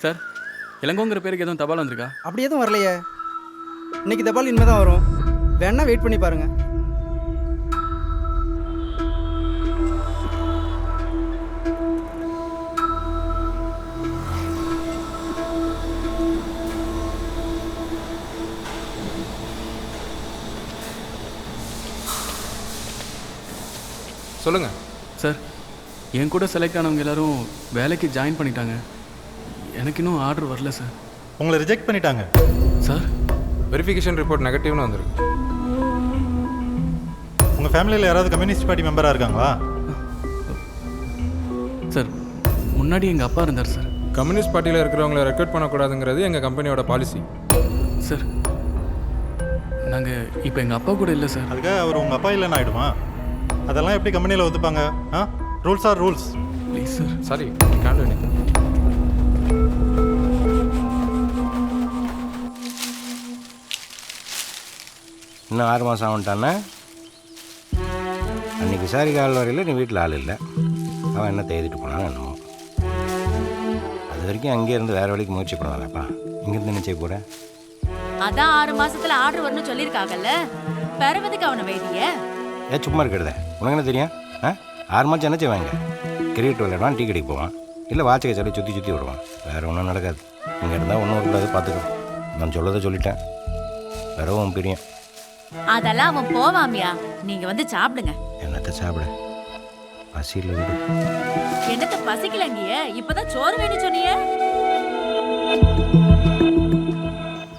Sir, இளங்கோங்கிற பேருக்கு எதுவும் தபால் வந்திருக்கா? அப்படி எதுவும் வரலையே. இன்னைக்கு தபால் இனிமே தான் வரும். வேணா வெயிட் பண்ணி பாருங்க. சொல்லுங்கள் சார், என் கூட செலக்ட் ஆனவங்க எல்லாரும் வேலைக்கு ஜாயின் பண்ணிட்டாங்க. எனக்கு இன்னும் ஆர்டர் வரல சார். உங்களை ரிஜெக்ட் பண்ணிட்டாங்க சார். வெரிஃபிகேஷன் ரிப்போர்ட் நெகட்டிவ்னு வந்திருக்கு. உங்கள் ஃபேமிலியில் யாராவது கம்யூனிஸ்ட் பார்ட்டி மெம்பராக இருக்காங்களா? சார், முன்னாடி எங்கள் அப்பா இருந்தார் சார். கம்யூனிஸ்ட் பார்ட்டியில் இருக்கிறவங்கள ரெக்ரூட் பண்ணக்கூடாதுங்கிறது எங்கள் கம்பெனியோட பாலிசி. சார், நாங்கள் இப்போ எங்கள் அப்பா கூட இல்லை சார். அதுக்காக அவர் உங்கள் அப்பா இல்லைன்னு ஆகிடுமா? அதெல்லாம் எப்படி கம்பெனியில் ஒத்துப்பாங்க? Rules are rules. Please sir. Sorry, can do இன்னும் 6 மாதம் ஆகட்டானே. அன்றைக்கி சாரி கால் வரையில் நீ வீட்டில் ஆள் இல்லை. அவன் என்ன தேதிட்டு போனான்னு என்னமோ. அது வரைக்கும் அங்கேருந்து வேறு வழிக்கு முயற்சி பண்ணுவாங்கப்பா. இங்கேருந்து என்ன செய்ய போகிற? அதான் 6 மாசத்துல ஆர்டர் வரணும்னு சொல்லியிருக்காங்கல்ல. பெறவதுக்கு அவனை வைத்திய ஏன் சும்மா இருக்கிறத? உனக்கு என்ன தெரியும்? 6 மாதம் என்ன செய்வாங்க? கிரிக்கெட் விளையாடுவான், டீ கடைக்கு போவான், இல்லை வாட்சை சொல்லி சுற்றி சுற்றி விடுவான். வேறு ஒன்றும் நடக்காது. இங்கே இருந்தால் ஒன்றும் கூடாது, பார்த்துக்கோ. நான் சொல்லதை சொல்லிட்டேன். வேறவும் பிரியும். அதெல்லாம் அவன் போவாமியா. நீங்க வந்து சாப்பிடுங்க. என்னத்தை சாப்பிட? பசியில் விடு. என்னத்த பசிக்கலங்கிய? இப்பதான் சோறு வேணும் சொன்னிய.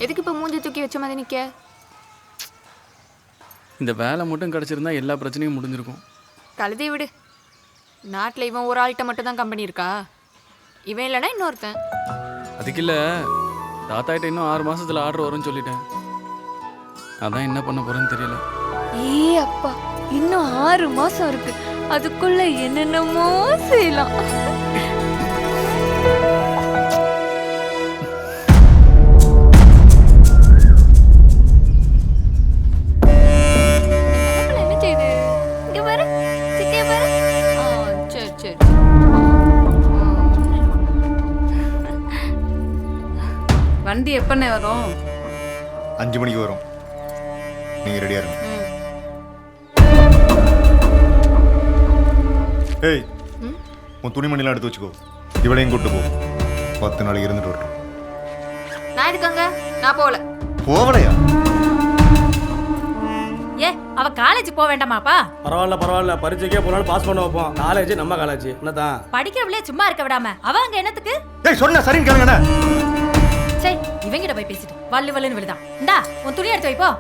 எதுக்கு இப்ப மூஞ்சி தூக்கி வச்ச மாதிரி நிக்க? இந்த வேலை மட்டும் கிடச்சிருந்தா எல்லா பிரச்சனையும் முடிஞ்சிருக்கும். கழுதை விடு. நாட்டில் இவன் ஒரு ஆள்கிட்ட மட்டும் தான் கம்பெனி இருக்கா? இவன் இல்லைன்னா இன்னொருத்தன். அதுக்கு இல்லை, தாத்தாகிட்ட இன்னும் 6 மாதத்தில் ஆர்டர் வரும்னு சொல்லிட்டேன். அதான் என்ன பண்ண போகிறேன்னு தெரியல. ஏ அப்பா, இன்னும் 6 மாசம் இருக்கு. அதுக்குள்ள என்னென்னமோ செய்யலாம். என்ன செய்யுது? இங்க பாரு, சித்திய பாரு. சரி சரி. வண்டி எப்பண்ணே வரும்? 5 மணிக்கு வரும். நீங்கள் ரெடியாக இருங்க. ஏய், உன் துணிமணிலாம் எடுத்து வச்சுக்கோ. இவளையும் கூப்பிட்டு போ. 10 நாளைக்கு இருந்துட்டு வரட்டும். நான் இருக்காங்க, நான் போகல. போவலையா? ஏ, அவ காலேஜ் போக வேண்டாமாப்பா? பரவாயில்ல, பரீட்சைக்கே போனாலும் பாஸ் பண்ண வைப்போம். காலேஜ் நம்ம காலேஜ் என்னதான்? படிக்கிறவளே சும்மா இருக்க விடாம அவ அங்க என்னத்துக்கு? ஏய், சொன்ன சரின்னு கேளுங்கண்ணா. சரி, இவங்கிட்ட போய் பேசிட்டு வள்ளு வள்ளுன்னு விழுதான். இந்தா உன் துணி எடுத்து வைப்போ.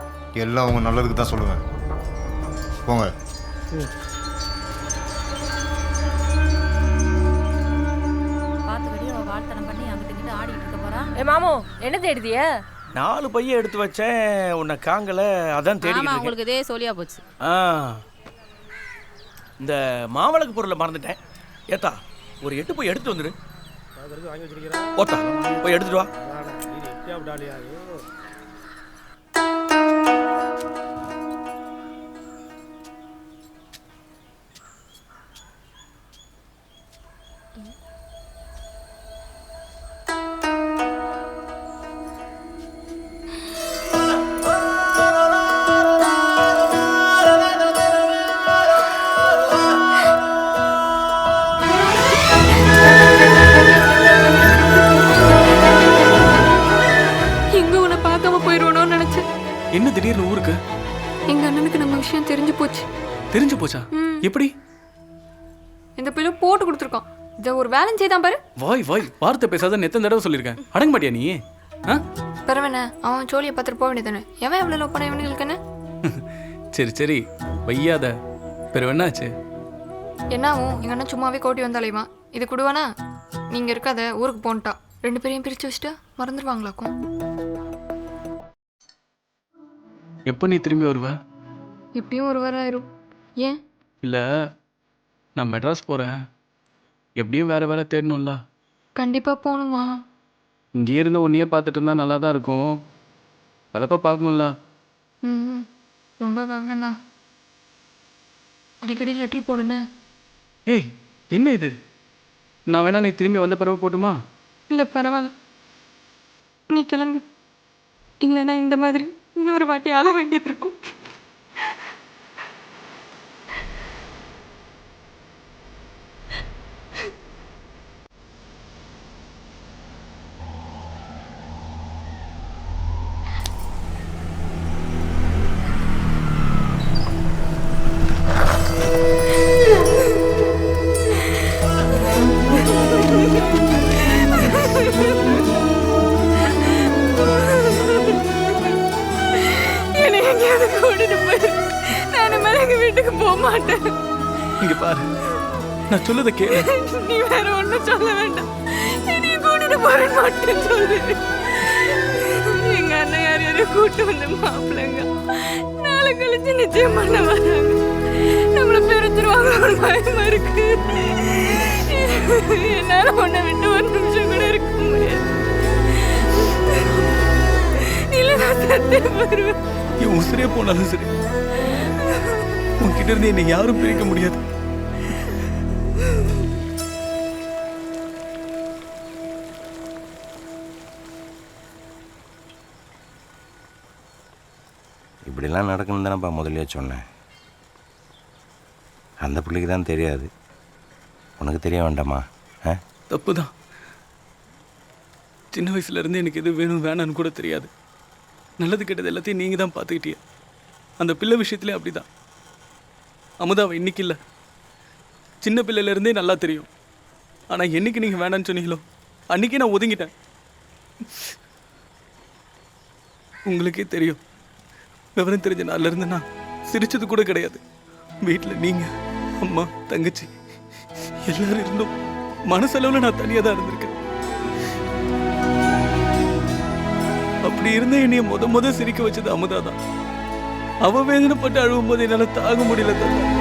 எல்லாம் உங்க நல்லதுக்கு தான் சொல்லுவேன். போங்க. பாத்துக்கடி, அவ வாழ்த்தனம் பண்ணி அங்கிட்டு இங்கிட்டு ஆடிட்டு இருக்க போறா. ஏ மாமு, என்ன தேடுதிய? 4 பைய எடுத்து வச்சேன், உன்னை காங்கல, அதான் தேடிக்கிட்டு இருக்கேன். உங்களுக்கு இதே சொல்லியா போச்சு. இந்த மாவளக்கு பொருளை மறந்துட்டேன். ஏத்தா, ஒரு 8 போய் எடுத்து வந்துரு. ஓத்தா, போய் எடுத்துட்டு வா. என்ன திடீர்னு ஊருக்கு? எங்க அண்ணனுக்கு நம்ம விஷயம் தெரிஞ்சு போச்சு. தெரிஞ்சு போச்சா? எப்படி? இந்த பிள்ளை போட்டு கொடுத்துருக்கான். இதை ஒரு வேலை செய்தான் பாரு. வாய் வார்த்தை பேசாத எத்தனை தடவை சொல்லியிருக்கேன். அடங்க மாட்டியா நீ? பரவாயில்ல, அவன் சோழியை பார்த்துட்டு போக வேண்டியதானே. எவன் எவ்வளோ லவ் பண்ண இவனுங்களுக்கு என்ன? சரி வையாத. பெரு என்னாச்சு? என்னாவும் எங்க அண்ணன் சும்மாவே கோட்டி வந்தாலேமா. இது கொடுவானா? நீங்க இருக்காத, ஊருக்கு போன்ட்டா. 2 பேரையும் பிரிச்சு வச்சுட்டா மறந்துடுவாங்களாக்கும். எப்போ நீ திரும்பி வருவ? இப்பயும் ஒரு வாரம் ஆயிரும். ஏன்? இல்லை, நான் மெட்ராஸ் போகிறேன். எப்படியும் வேறு வேலை தேடணும்ல. கண்டிப்பா போகணுமா? இங்கே இருந்து ஒன்றையே பார்த்துட்டு இருந்தால் நல்லா தான் இருக்கும். அதப்போ பார்க்கணும்ல. ரொம்ப வேணா. அடிக்கடி லெட்டர் போடுன. ஏய், என்ன இது? நான் வேணா நீ திரும்பி வந்த பிறகு போட்டுமா? இல்லை பரவாயில்ல, நீ கிளம்பு. இல்லைன்னா இந்த மாதிரி இன்னொரு வாட்டி ஆள வேண்டியது இருக்கும். என்னை எங்கேயாவது கூட்டிட்டு போய் நான் மேலே எங்கள் வீட்டுக்கு போக மாட்டேன். இங்க பாரு, நான் சொல்லதை கேளு. நீ வேற ஒன்றும் சொல்ல வேண்டாம். என்னைய கூட்டிட்டு போறேன்னு மட்டும் சொல்லு. எங்க அண்ணன் யாரையும் கூட்டு வந்து மாப்பிள்ளைங்க நாளை கழிச்சு நிச்சயம் பண்ண வராங்க. நம்மளை பிரிச்சிருவாங்க பயமா இருக்கு. என்னால உன்னை விட்டு ஒரு நிமிஷம் கூட இருக்க முடியாது. இல்லை நான் சத்தே வருவேன். என் உசிரே போனாலும் சரி, உன்கிட்ட இருந்து என்னை யாரும் பிரிக்க முடியாது. இப்படிலாம் நடக்கணும் தானேப்பா முதல்ல சொன்னேன். அந்த பிள்ளைக்கு தான் தெரியாது, உனக்கு தெரிய வேண்டாமா? தப்பு தான். சின்ன வயசுலேருந்து எனக்கு எது வேணும் வேணான்னு கூட தெரியாது. நல்லது கெட்டது எல்லாத்தையும் நீங்கள் தான் பார்த்துக்கிட்டீங்க. அந்த பிள்ளை விஷயத்துலேயும் அப்படி தான். அமுதாவை இன்னைக்கு இல்லை, சின்ன பிள்ளையிலேருந்தே நல்லா தெரியும். ஆனால் என்னைக்கு நீங்கள் வேணான்னு சொன்னீங்களோ அன்றைக்கே நான் ஒதுங்கிட்டேன். உங்களுக்கே தெரியும், விவரம் தெரிஞ்ச நாள்லேருந்து நான் சிரிச்சது கூட கிடையாது. வீட்டில் நீங்கள், அம்மா, தங்கச்சி எல்லாரும் இருந்தும் மனசளவில் நான் தனியாக தான் இருந்திருக்கேன். அப்படி இருந்த என்னைய முத சிரிக்க வச்சது அமுதா தான். அவ வேதனைப்பட்டு அழுவும் போது என்னால் தாங்க முடியல தாத்தா.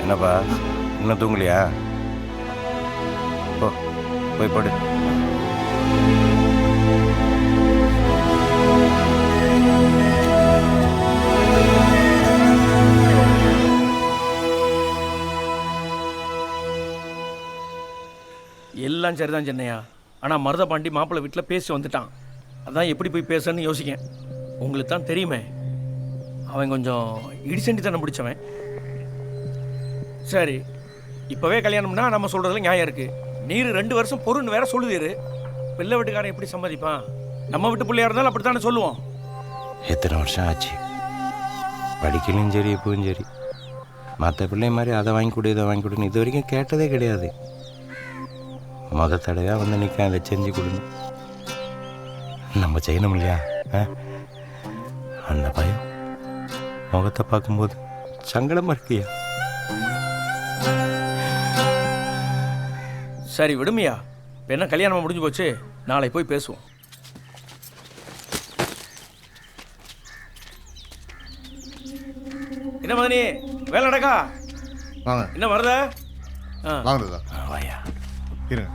என்னப்பா இன்னும் தூங்கலையா? போய் படு. எல்லாம் சரிதான் சென்னையா. ஆனால் மருதபாண்டி மாப்பிள்ளை வீட்டில் பேசி வந்துட்டான். அதான் எப்படி போய் பேசன்னு யோசிக்கேன். உங்களுக்கு தான் தெரியுமே, அவன் கொஞ்சம் இடிசண்டித்தனம் பிடிச்சவன். சரி, இப்போவே கல்யாணம்னா நம்ம சொல்கிறதுல நியாயம் இருக்குது. நீர் 2 வருஷம் பொருன்னு வேற சொல்லுவீரு. பிள்ளை வீட்டுக்காரன் எப்படி சம்மதிப்பான்? நம்ம வீட்டு பிள்ளையா இருந்தாலும் அப்படி தானே சொல்லுவோம். எத்தனை வருஷம் ஆச்சு, படிக்கலையும் சரி இப்பவும் சரி. மற்ற பிள்ளை மாதிரி அதை வாங்கி கொடு இதை வாங்கி கொடுன்னு இது வரைக்கும் கேட்டதே கிடையாது. முத தடவையாக வந்து நிற்க அதை செஞ்சு கொடுங்க, நம்ம செய்யணும் இல்லையா? அந்த பயம் முகத்தை பார்க்கும்போது சங்கடமாக இருக்கியா? சரி விடுமையா, இப்போ என்ன கல்யாணம் முடிஞ்சு போச்சு, நாளை போய் பேசுவோம். என்ன மதனி, வேலை நடக்கா? வாங்க. என்ன வருத? வாங்க வாயா இருங்க.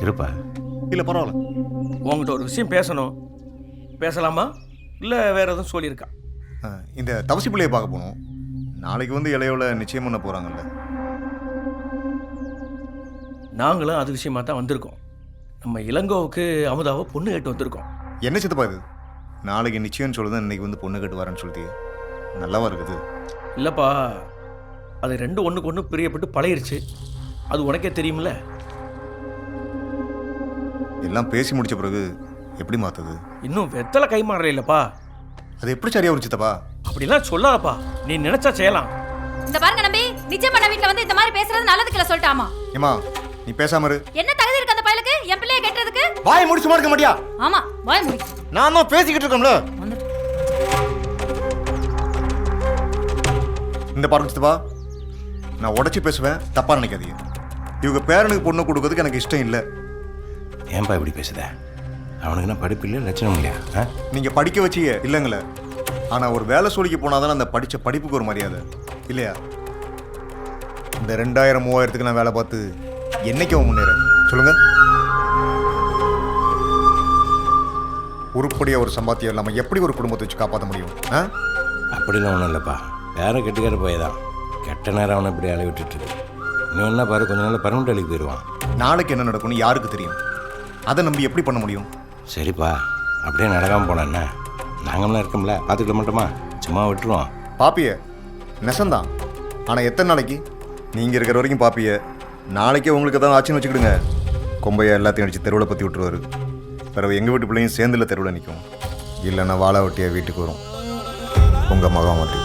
இருப்பா. இல்லை பரவாயில்ல. உங்ககிட்ட ஒரு விஷயம் பேசணும். பேசலாமா இல்லை வேற எதுவும் சொல்லியிருக்கா? இந்த தவசி பிள்ளையை பார்க்க போகணும். நாளைக்கு வந்து இளையோல நிச்சயம் பண்ண போகிறாங்கல்ல. நாங்களும் அது விஷயமா தான் வந்திருக்கோம். நம்ம இளங்கோவுக்கு அமுதாவை பொண்ணு கேட்டு வந்திருக்கோம். என்ன சித்தப்பா இது? நாளைக்கு நிச்சயம்னு சொல்லுதான் இன்னைக்கு வந்து பொண்ணு கேட்டு வரேன்னு சொல்லிட்டு நல்லாவா இருக்குது? இல்லைப்பா, அது 2 ஒன்றுக்கு ஒன்று பிரியப்பட்டு பழகிருச்சு. அது உனக்கே தெரியுமில்ல. எல்லாம் பேசி முடிச்ச பிறகு எப்படி மாற்றுது? இன்னும் வெத்தலை கை மாறல இல்லைப்பா. அது எப்படி சரியா ஒரு சித்தப்பா? அப்படிலாம் சொல்லாதப்பா. நீ நினைச்சா செய்யலாம். இந்த பாருங்க நம்பி, நிச்சயம் பண்ண வீட்ல வந்து இந்த மாதிரி பேசுறது நல்லதுக்கு இல்ல சொல்லிட்டாமா. ஏமா நீ பேசாம இரு. என்ன தகுதி இருக்கு அந்த பயலுக்கு என் பிள்ளைய கெட்டறதுக்கு? வாய் மூடி சும்மா இருக்க மாட்டியா? ஆமா, வாய் மூடி. நான் தான் பேசிக்கிட்டு இருக்கோம்ல. இந்த பாருங்க, நான் உடச்சி பேசுவேன், தப்பா நினைக்காதீங்க. இவங்க பேரனுக்கு பொண்ணு கொடுக்கறதுக்கு எனக்கு இஷ்டம் இல்லை. ஏன்பா இப்படி பேசுத? அவனுக்கு என்ன படிப்பு இல்லை, லட்சணம் இல்லையா? நீங்க படிக்க வச்சியே இல்லைங்களே, ஆனா ஒரு வேலை சொல்லிக்கு போனாதானே அந்த படிச்ச படிப்புக்கு ஒரு மரியாதை இல்லையா? இந்த 2000 3000க்கு நான் வேலை பார்த்து என்னைக்கு அவன் முன்னேற சொல்லுங்க? உருப்படியா ஒரு சம்பாத்தியம் இல்லாமல் எப்படி ஒரு குடும்பத்தை வச்சு காப்பாற்ற முடியும்? அப்படிலாம் ஒன்றும் இல்லைப்பா. வேற கெட்டுக்கார போயதான் கெட்ட நேரம் அவனை இப்படி அலை விட்டுட்டு இருக்கு. இன்னும் என்ன பாரு, கொஞ்ச நாள் பர்மனெண்ட் வேலைக்கு போயிடுவான். நாளைக்கு என்ன நடக்கும்னு யாருக்கு தெரியும்? அதை நம்பி எப்படி பண்ண முடியும்? சரிப்பா, அப்படியே நடக்காமல் போனேன்னா நாங்களாம் இருக்கோம்ல, பார்த்துக்கிட மாட்டோமா? சும்மா விட்டுருவோம். பாப்பிய நெசந்தான், ஆனால் எத்தனை நாளைக்கு? நீங்கள் இருக்கிற வரைக்கும் பாப்பிய, நாளைக்கே உங்களுக்கு தான் ஆச்சுன்னு வச்சுக்கிடுங்க, கொம்பையை எல்லாத்தையும் அடித்து தெருவில் பற்றி விட்டுருவாரு. பிறகு எங்கள் வீட்டு பிள்ளையும் சேர்ந்துல தெருவில் நிற்கும், இல்லைன்னா வாழை வட்டியாக வீட்டுக்கு வரும் உங்கள் மகன் மாதிரி.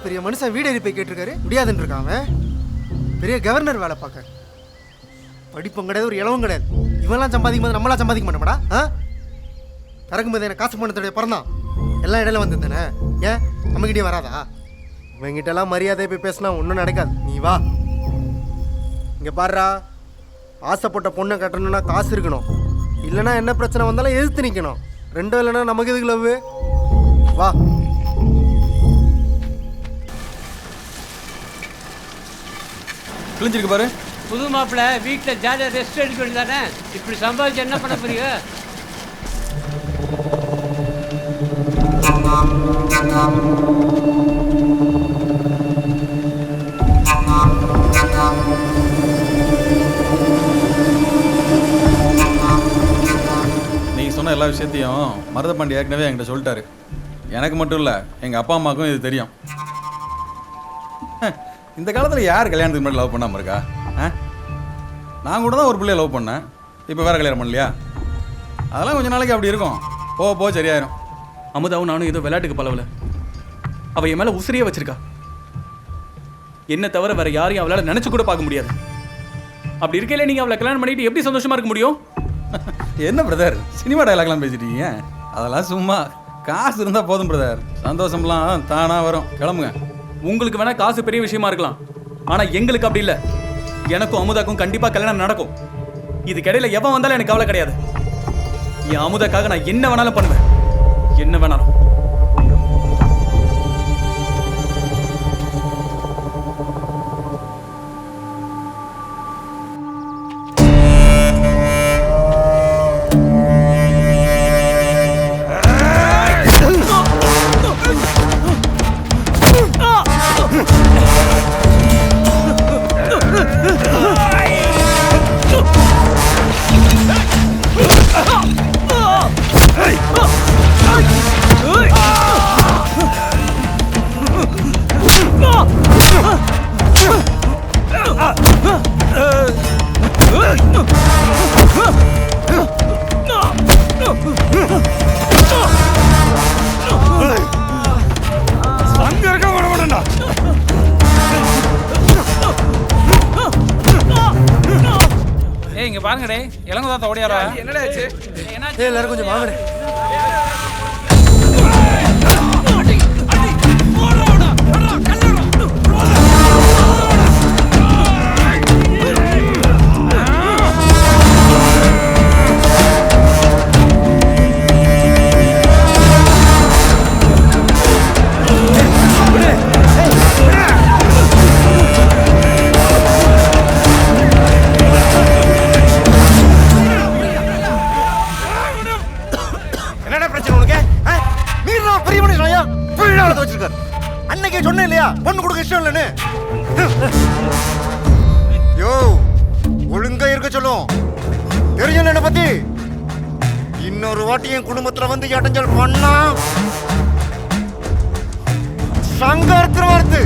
பெரிய மனுஷன் வீடு எழுப்பி கேட்டிருக்காரு, முடியாதுன்னு இருக்கான். பெரிய கவர்னர் வேலை பார்க்க, படிப்பும் கிடையாது, ஒரு இளவும் கிடையாது. இவெல்லாம் சம்பாதிக்கும் போது நம்மளாம் சம்பாதிக்க மாட்டோம்டா. பிறக்கும்போது எனக்கு காசு பண்ணத்துடைய பிறந்தான் எல்லாம் இடையில வந்து தானே. ஏன் நம்மகிட்டே வராதா? இவங்கிட்டலாம் மரியாதை போய் பேசினா ஒன்றும் நடக்காது. நீ வா இங்கே பாடுறா. ஆசைப்பட்ட பொண்ணை கட்டணும்னா காசு இருக்கணும், இல்லைன்னா என்ன பிரச்சனை வந்தாலும் எதிர்த்து நிற்கணும். ரெண்டும் இல்லைன்னா நமக்கு எதுக்கு லவ்? வா. கிழிஞ்சிருக்கு பாரு. புது மாப்பிள்ள வீட்டில் ஜாலியாக ரெஸ்ட் எடுக்க வேண்டியதானே? இப்படி சம்பாதிச்சு என்ன பண்ண போறீங்க? நீங்கள் சொன்ன எல்லா விஷயத்தையும் மருதபாண்டி ஏற்கனவே என்கிட்ட சொல்லிட்டாரு. எனக்கு மட்டும் இல்லை, எங்கள் அப்பா அம்மாவுக்கும் இது தெரியும். இந்த காலத்தில் யார் கல்யாணத்துக்கு முன்னாடி லவ் பண்ணாமல் இருக்கா? நான் கூட தான் ஒரு பிள்ளைய லவ் பண்ணேன், இப்போ வேறு கல்யாணம் பண்ணலையா? அதெல்லாம் கொஞ்சம் நாளைக்கு அப்படி இருக்கும், போக சரியாயிரும். அமுதாவும் நானும் ஏதோ விளையாட்டுக்கு பழவல, அவள் என் மேலே உசிரியே வச்சிருக்கா. என்ன தவிர வேற யாரையும் அவளால் நினச்சி கூட பார்க்க முடியாது. அப்படி இருக்கையில நீங்கள் அவளை கல்யாணம் பண்ணிட்டு எப்படி சந்தோஷமா இருக்க முடியும்? என்ன பிரதர், சினிமா டைலாக்லாம் பேசிட்டீங்க? அதெல்லாம் சும்மா, காசு இருந்தால் போதும் பிரதர், சந்தோஷம்லாம் தானாக வரும். கிளம்புங்க. உங்களுக்கு வேணா காசு பெரிய விஷயமா இருக்கலாம், ஆனா எங்களுக்கு அப்படி இல்லை. எனக்கும் அமுதாக்கும் கண்டிப்பா கல்யாணம் நடக்கும். இதுக்கிடையில எவன் வந்தாலும் எனக்கு கவலை கிடையாது. என் அமுதாக்காக நான் என்ன வேணாலும் பண்ணுவேன், என்ன வேணாலும். இங்க பாருங்கடே, இளங்கதாத்த ஓடியாரா? என்னடா ஆச்சு? எல்லாரும் கொஞ்சம் வாங்கடே. அன்னைக்கே சொன்னேன் இல்லையா பொண்ணு கொடுக்க இஷ்டம் இல்லைன்னு. யோ ஒழுங்கா இருக்க சொல்லும். தெரியும் என்ன பத்தி. இன்னொரு வாட்டி என் குடும்பத்துல வந்து இடைஞ்சல் பண்ணா சங்கர்த்து வருது.